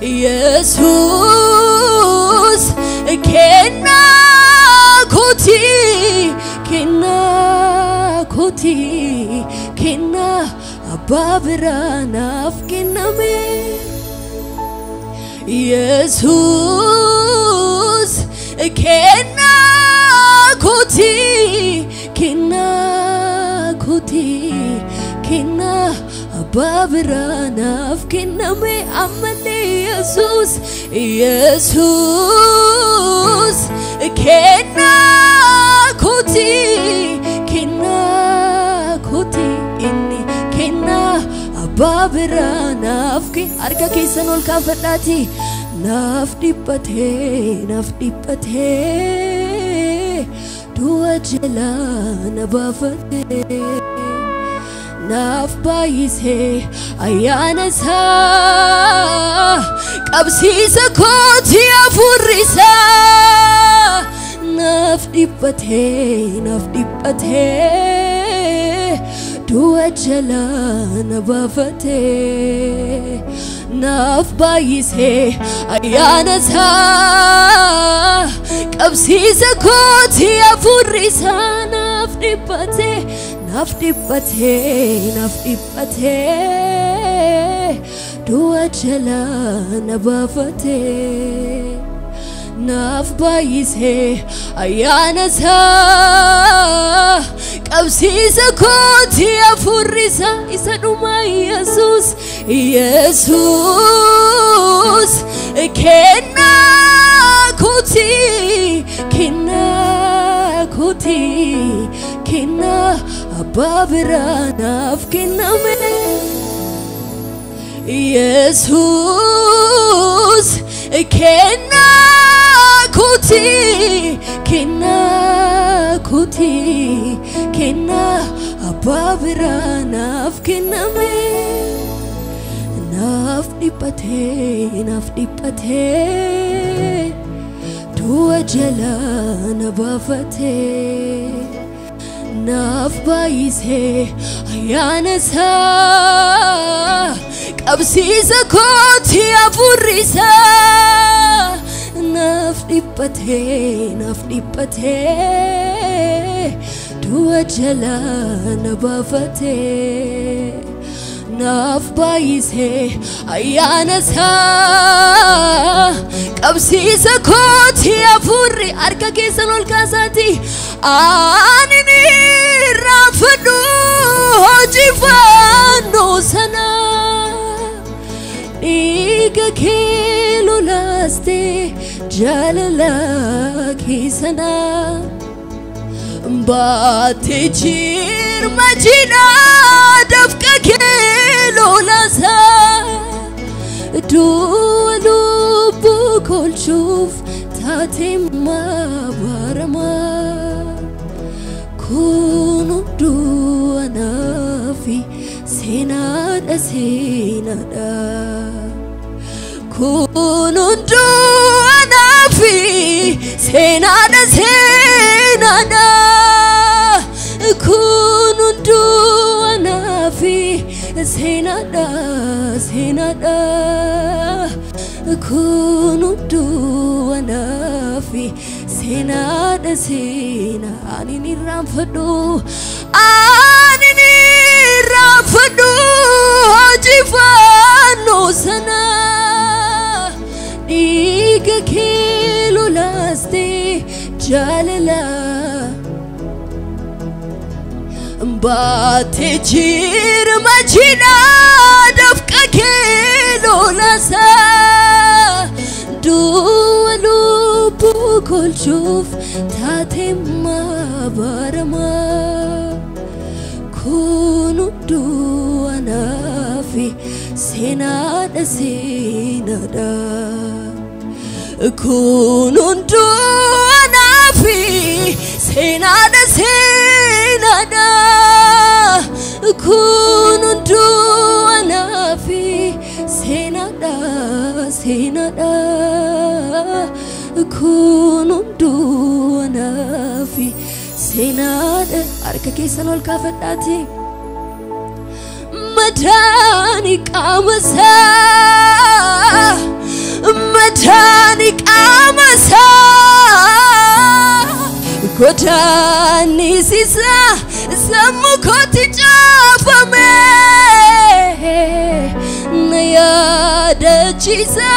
Jesus kenna koti kenna ababiranaf kename Jesus kenna koti kenna ababiranaf kename amane Jesus kenna koti inni kenna ababiranaf ke arka kesanol kafadati naf dipate dua jalan bafate naf bayise ayana sa qabsisa koti afurisa naf dipate dua jalan bafate naf bayise ayana sa qabsisa koti afurisa naf dipate dua jalan bafate naf bayise ayana sa qabsisa koti afurisa isaduma Jesus kenna koti ababiranaf kename Jesus kenna koti ababiranaf kename naf dipate dua jalan bafate naf bayise ayana sa qabsisa koti afurisa naf dipate dua jalan bafate naf bayise ayana sa qabsisa koti afuri arka kesanol kasati anini rafadu hojifano sana iga kelo laste jalala kisana batejir majina dafka kelo lasa dulu bukol shuf tatim barama kunu duana fi senada kunu duana fi senada kunu duana fi senada kunu duana fi senada anini ramfadu hojifano sana diga kelo laste jalala batejir majina dafka kelo lasa duwalu bukol shuf tatim barama kunu duana fi senada kunu duana fi senada kunu duana fi senada kunu duana fi senada arka kesanol kafadati madani kamasa godani sisa samu koti chafame naya dachisa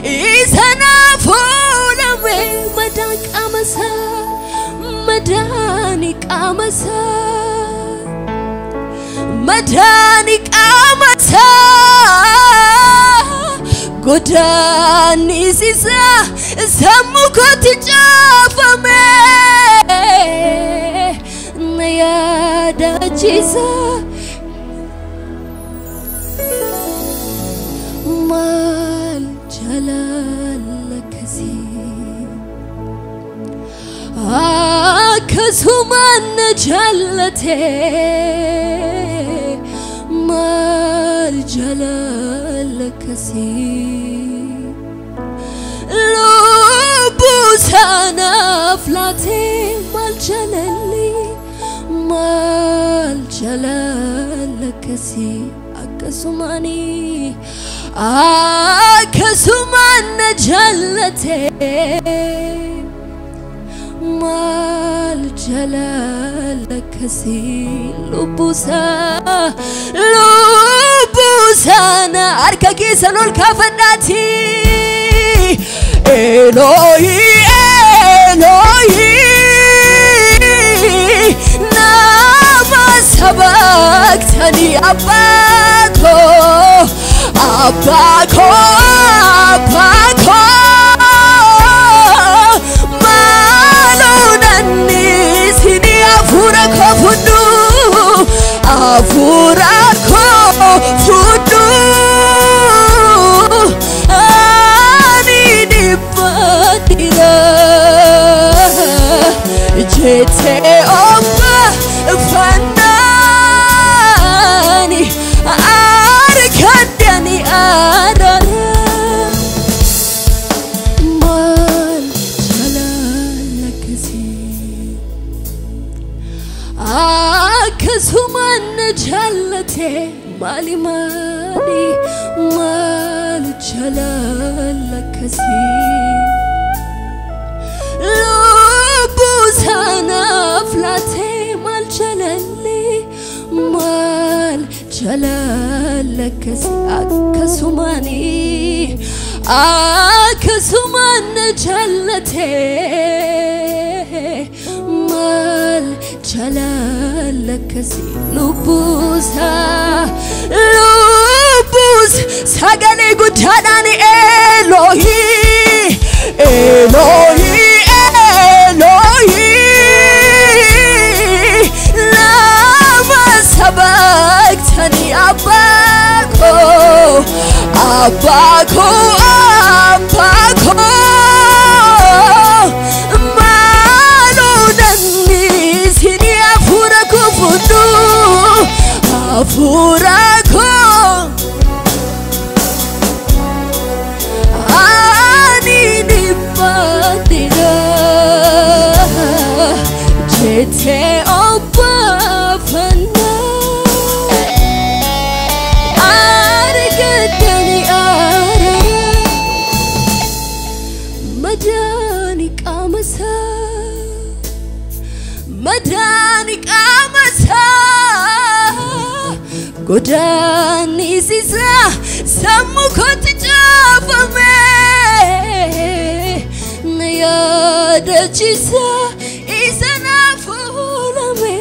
isana fulame madan kamasa madani kamasa madani kamasa godani sisa samu koti chafame naya dachisa mal jalal kasi akasuman jalate mal jalal kasi lubusana flate mal jalali mal jalal kasi akasumani akasuman jalate mal jalal kasi lubusana arkaki sanol kafannati Elohi Elohi nama sabaktani abako abako abako malunani sini afura kofudu afura kofudu ani dipatira jete opa fandani arkadani arara mal jalal kasi akasuman jalate mali mali mal jalal kasi lubusana flate mal jalali mal jalal kasi akasumani akasuman jalate mal jalal kasi lubusa lubus sagale gudadani Elohi Elohi Elohi lama sabaktani abako abako abako malunani sini afura kufudu afura ko ani dipatira jete opa fana argadani ara madani kamasa madani kamasa godani sisa samu koti chafame naya dachisa isana fulame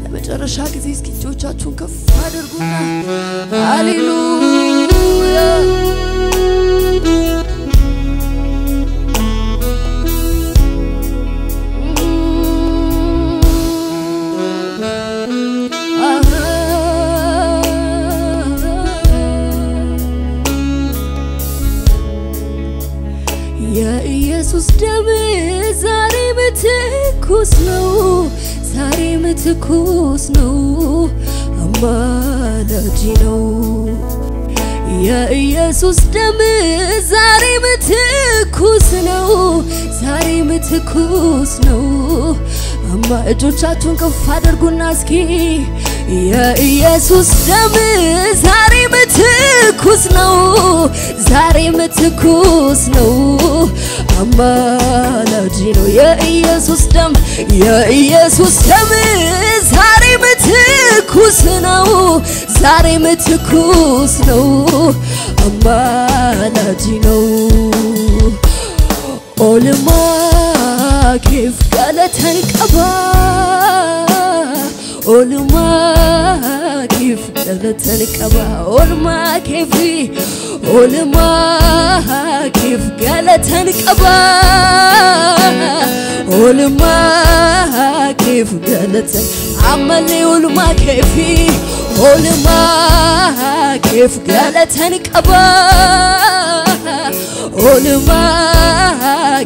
ለመጨረሻ ጊዜ እስኪ እጆቻችሁን ከፍ አድርጉና ሃሌሉያ የኢየሱስ ደም ዛሬ ምትኩስ ነው ዛሬ ምትኩስ ነው አማላጅ ነው የኢየሱስ ደም ዛሬ ምትኩስ ነው ዛሬ ምትኩስ ነው አማ እጆቻችሁን ከፍ አድርጉና እስኪ የኢየሱስ ደም ዛሬ ምትኩስ ነው ዛሬም ትኩስ ነው አማላጅ ነው የኢየሱስ ደም ዛሬም ትኩስ ነው አማላጅ ነው ኦልማ كيف قالت هالقبا ኦልማ كيف قالت هالقبا ኦልማ كيف قالت هالقبا ኦልማ كيف قالت عملي ኦልማ كيف قالت هالقبا ኦልማ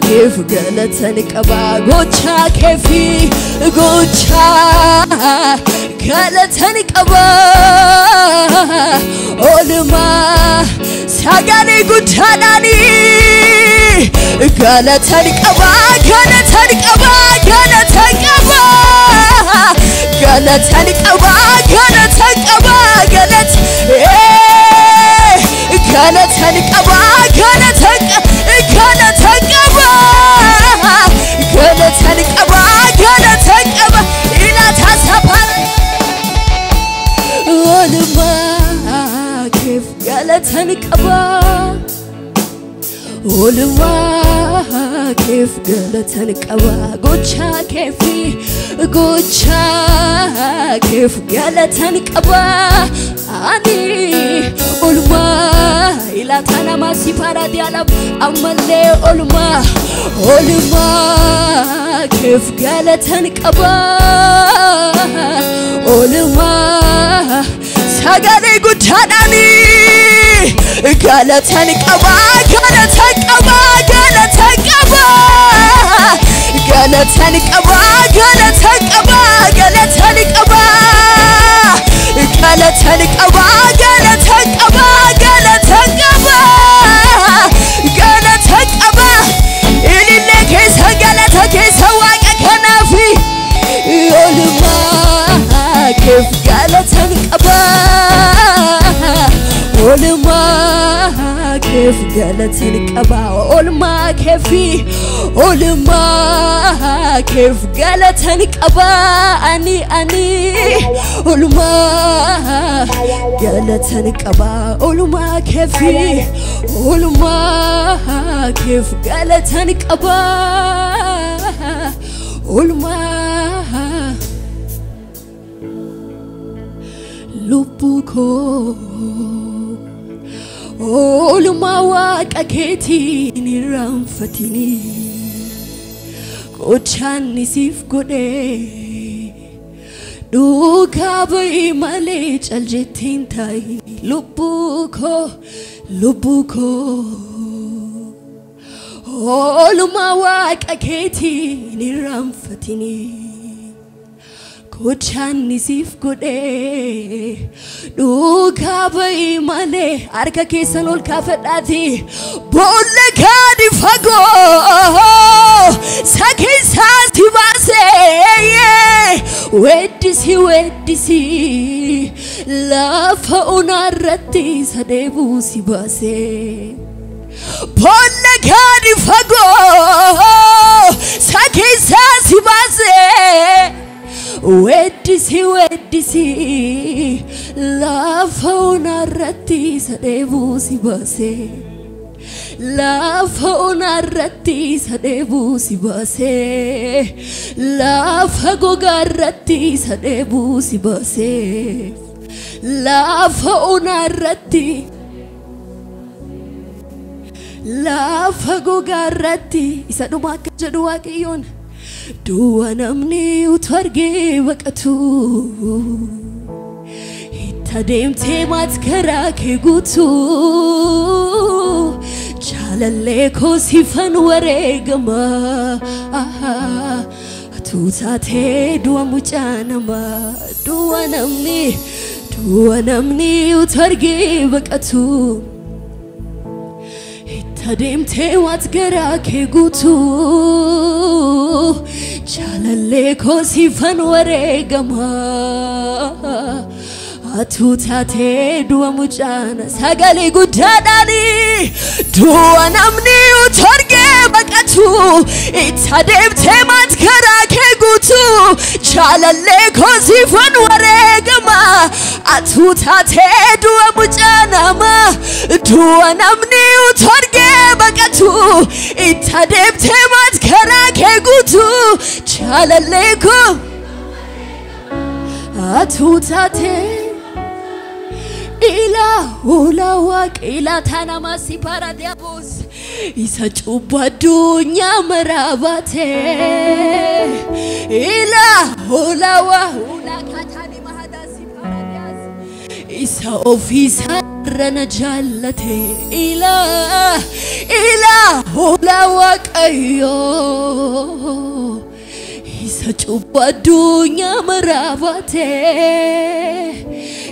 كيف قالت هالقبا ጎቻ كيفي ጎቻ قالت هالقبا ኦልማ ساغاني ጉዳናኒ قالت هالقبا قالت هالقبا قالت هالقبا قالت هالقبا قالت هالقبا قالت قالت هالقبا قالت قالت هالقبا قالت هالقبا قالت هالقبا إلى تسحب ولما كيف قالت هالقبا ولما كيف قالت هالقبا قوتشا كيفي قوتشا كيف قالت هالقبا أني ولما إلى تنا ما سيبارا ديالب أملي ولما كيف قالت هالقبا ولما ساغاني قداني قالت هالقبا قالت هالقبا قالت هالقبا قالت هالقبا قالت هالقبا قالت هالقبا قالت هالقبا قالت هالقبا قالت هالقبا قالت هالقبا اللي كيس قالت كيس واقع كنافي ولما كيف قالت هالقبا ولما كيف قالت هالقبا ولما كيفي ولما كيف قالت هالقبا أني ولما قالت هالقبا ولما كيفي ولما كيف قالت هالقبا ولما لبكو ولما واقعتي نرانفتني قوتشاني سيف قدي دوكا بي مالي جلجتين تاي لبكو ولما واقعتي نرانفتني قوتشاني سيف قدي دوكا بي مالي أركا كيسان والكافتاتي بولك هادي فاقو ساكيسا تباسي ودسي لا فاونا رتي سديبو سيباسي بولك هادي فاقو ساكيسا تباسي ودسي لا فاونا رتي سديبو سيباسي لا فاونا رتي سديبو سيباسي لا فاقوغا رتي سديبو سيباسي لا فاونا رتي لا فاقوغا رتي يسادوما كجدوا كيون دوانا مني وتورجي وقتو هتدمتي ما تكراكي قوتو جالاليكو سيفان وريقما توتاتي دوا مجانما دوانا مني وتورجي وقتو هتدمتي ما تكراكي قوتو جالاليكو سيفان وريقما توتاتي دوا مجانا ساقالي قداناني duanamni utorge bakatu itademte matkara ke gutu chalalle kosifan waregama atutate dua mujanama duanamni utorge bakatu itademte matkara ke gutu chalalle ko atutate ila ula waq ila tanamasi paradiabos isa chubadunya marabate ila ula wa ula katani mahadasi paradias isa ofisa rana jallate ila ula waq ayo isa chubadunya marabate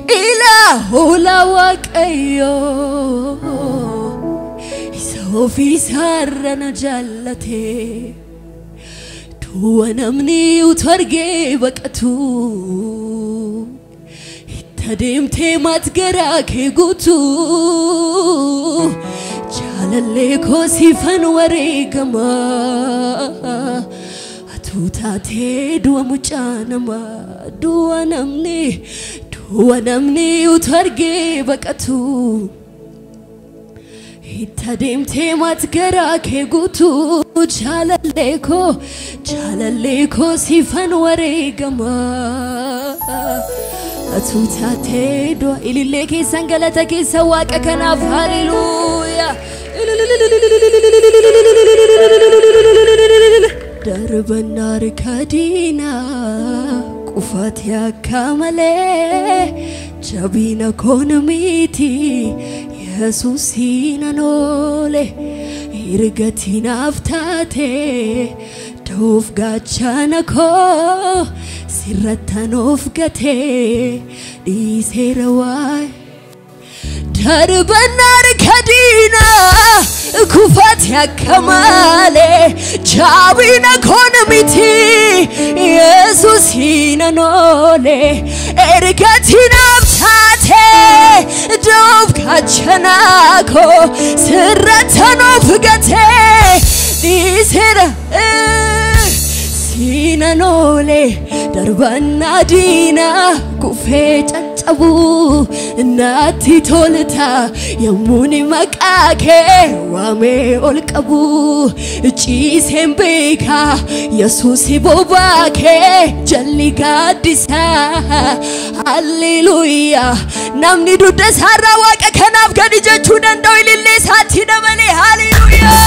ila ula waqayo isofi sarana jallate tuwanamni utarge baqatu ittademte matgara ke gutu jalalle ko sifan waregama atutate duwa mujanama duwanamni utarge baqatu ittademte matgara ke gutu jalalle ko sifan waregama atutate duwa ilille ke sangalata ke sawaqa kanaf hallelujah darbanar kadina qufat yakamale jabina konmiti yesusina nole irgatina aftate dof gachana ko sirratanof gate diserawai darbanar kadina kufat yakamale jabina konmiti yesus hina nole ergatina aftate dof gachana ko sirratanof gate disera sina nole darbana dina kufe chachabu nati tolta yamuni makake wame olqabu chisembeka yesus bobake jalli gadisa hallelujah namni dudda sarra waqa kanaf gadi jechu dandaw ilille sati dabale hallelujah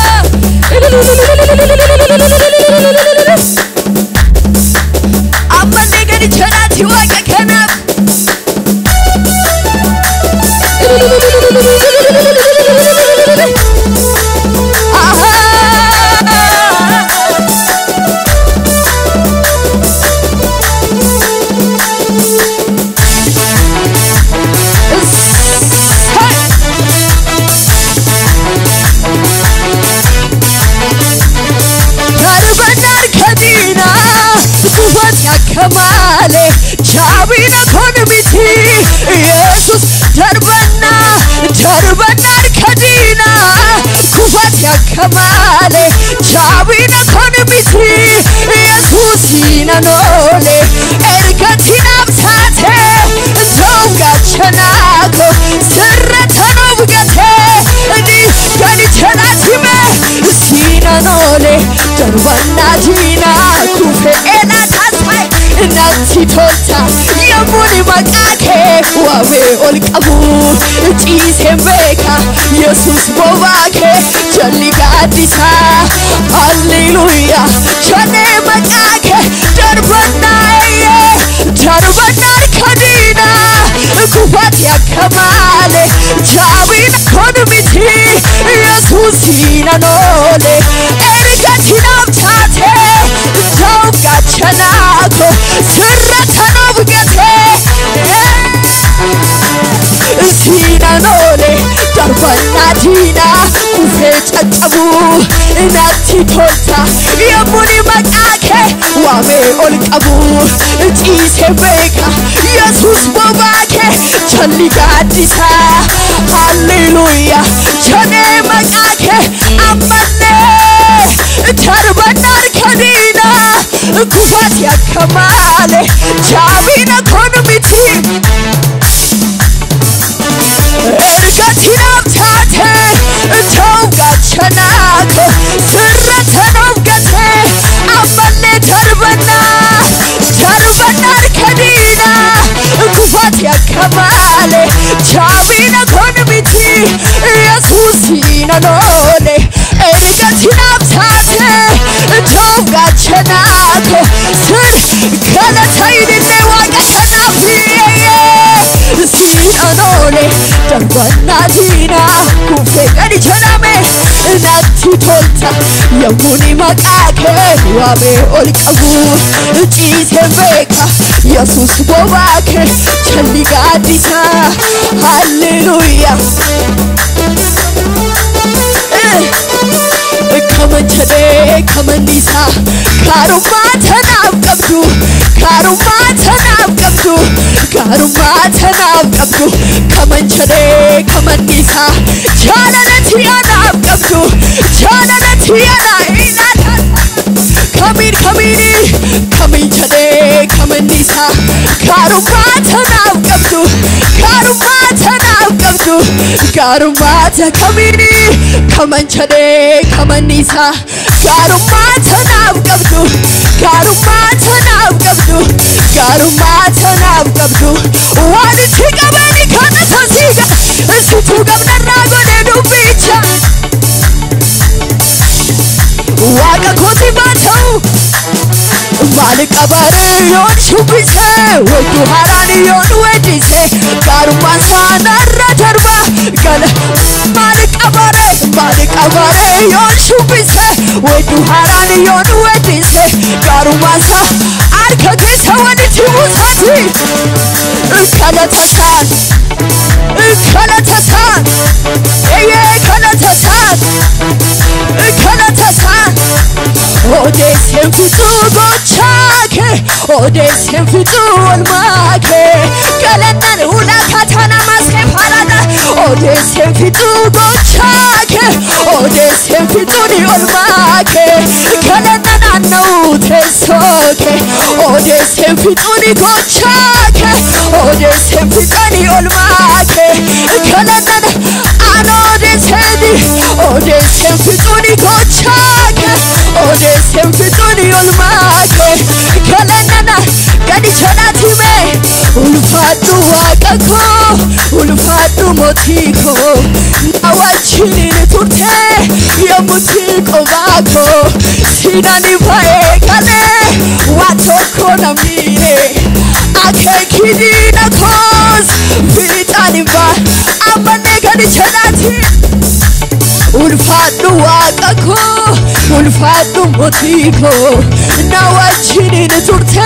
amane gadi jalati waqa kanaf kamale jabina konmiti yesus darbana kadina kufat yakamale jabina konmiti yesus inanole ergatina abtate dongachanako sirratanof gate di gani chanatime sinanole darbana dina kufe ena tasai nati tolta yamuni makake wame olqabu chisembeka yesus bobake jalli gadisa hallelujah chane makake darbana kadina kufat yakamale jabin konmiti yesus inanole ergatina abtate dongachanako sirratanof gate sinanole darbana dina kufe chachabu nati tolta yamuni makake wame olqabu chisembeka yesus bobake jalli gadisa hallelujah chane makake amane tarbanar kadina kufat yakamale jabina konmiti ergatinam tate tawga chanak sirratanam gate amane tarbanar kadina kufat yakamale jabina konmiti yesusina nole ergatinam tate tawga chanak sir kalatayne waga kanafiye sinanole darbana dina kufe kadi chaname natti tolta yamuni makake wabe olqabu jise beka yesus bobake challi gadisa hallelujah kamanisa karuma tanab qabdu kamanchade kamanisa jalalati anab qabdu jalalati ana inata kamini kamanchade kamanisa karuma tanab qabdu karumata kamini kamanchade kamanisa karumata nab qabdu wadi tikabani kana sasiga situ gamna ragone dubicha waga koti batau malik abare yon shubise wetu harani yon wedise karumasa narra darba gala malik abare yon shubise wetu harani yon wedise karumasa arka kesa wadi timusati kalatasan odesen fitu gochake odesen fitu olmake galanan ula katana maske parada odesen fitu gochake odesen fitu ni olmake galanan anu tesoke odesen fitu ni gochake odesen fitu ni olmake galanan anu desedi odesen fitu ni gochake odesen fitu ni olmake galanan gadi chanatime ulfatu wakako ulfatu motiko nawachini turte yamutiko bako sinani pae kale watoko namire akekini na cause vitani ba amane gadi chanati ulfatu wakako ulfatu motiko nawachini turte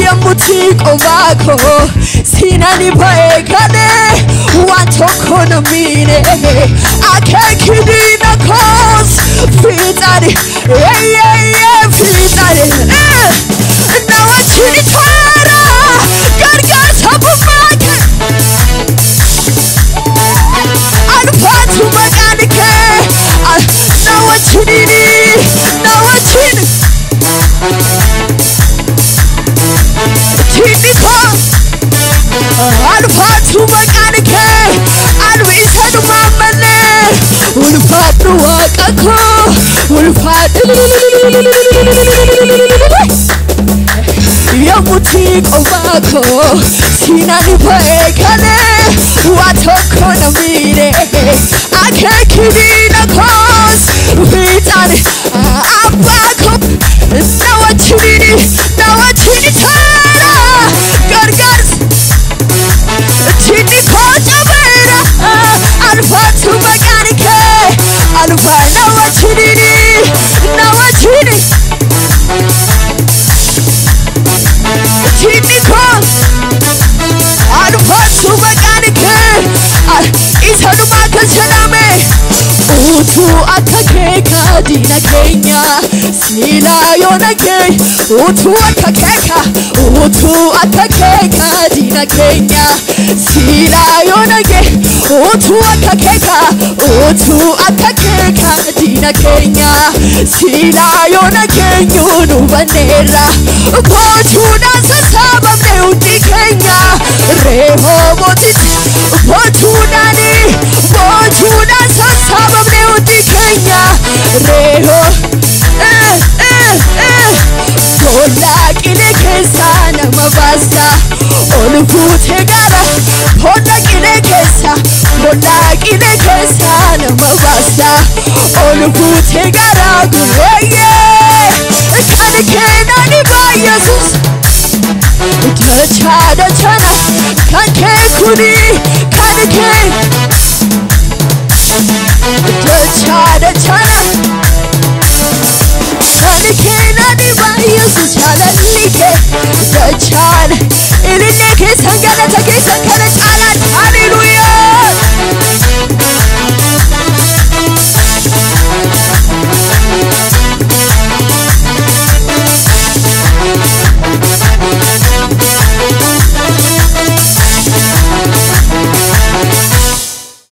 yamutiko bako sinani pae kale watoko namire akekini na cause vitani vitani nawachini tara gargar sabumake alfatu makanike nawachini tiniko alfatu makanike alwisadu mamane ulfatu wakako ulfatu yamutiko bako sinani pae kale watoko namire akekini na cause vitani abako nawachini tara gargar tiniko jabera alfatu makanike alfa nawachini tiniko alfatu makanike isanu makachaname utu akakeka dina kenya sila yonake utu akakeka dina kenya sila yonake utu akakeka dina Ilaayona keenyuunu banneerra Bochuudhaan sassaabamne hundi keenya Rehoobotichi bochuudhaan sassaabamne hundi keenya Tollaa qilee keessaa nama baasta Ol fuutee gara Tollaa qilee keessaa nama baasta Ol fuutee gara gureeyyee Kan keenan dhibaa Yesuus Dachana kan kee kuni kan kee Dachana kan keenan dhibaa Yesuus jaalalli kee Dachana ilillee keessan galata keessa